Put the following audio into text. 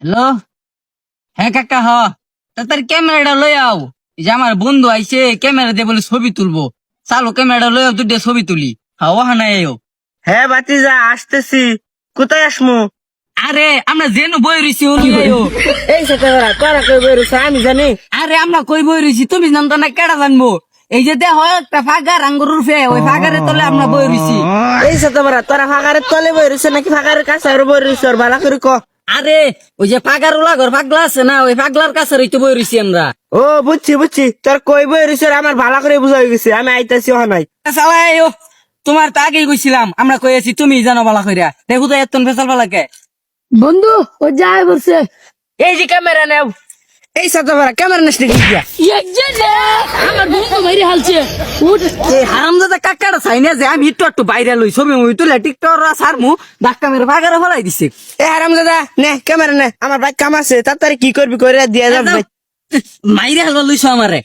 Hello, হ্যাঁ কাকা তাড়াতাড়ি ক্যামেরাটা লই আও। এই যে আমার বন্ধু আইছে ক্যামেরা দিয়ে বলে ছবি তুলবো। চালো ক্যামেরাটা লই আও, দুটো ছবি তুলি। ওহা নাই এও। হ্যাঁ বাতিজা আসতেছি। কোথায় আসমু? আরে আমরা যেন বই রইছি উনি আইও। এই সাথে তোরা কই বেরোছ আমি জানি। আরে আমরা কই বই রইছি তুমি জানতো না, কেডা জানবো? এই যে দেখ একটা ফাঁকার আঙ্গুর রুফে, ওই ফাঁকারের তলে আমরা বই রইছি। এই সাথে তোরা ফাঁকারের তলে বেরোছ নাকি ফাঁকারের কাছে বেরোছ? ভালো করে ক। আরে ওই যে পাগার ওলা ঘর পাগলা আছে না, ওই পাগলার কাছে রইতে বই রইছি আমরা। ও বুঝছি তোর কই বেরোছ আমার ভালো করে বুঝা হয়ে গেছে। আমি আইতাছি নাই। আচ্ছা, তোমার তো আগেই কইছিলাম, আমরা কইছি তুমি জানো বালা কইরা। দেখো তো এত ফেসাল বালাকে। বন্ধু ও যায় বলছে এই যে ক্যামেরা নেও। এই সাথে ক্যামেরা নেস নাকি গিয়া? আমার বন্ধু মাইরে হালছে উঠ। এই হারামজাদা কাকাটা চাই না যে আমি একটু বাইরে লই ছবি মুই তুলে টিকটক সারমু, ধাক্কা মেরে পাগারে ফলাই দিছে। এ হারাম দাদা নে ক্যামেরা নে, আমার ভাই কাম আছে তাড়াতাড়ি কি করবি করে দিয়ে যাবে। মাইরে হালবা লইছো আমারে।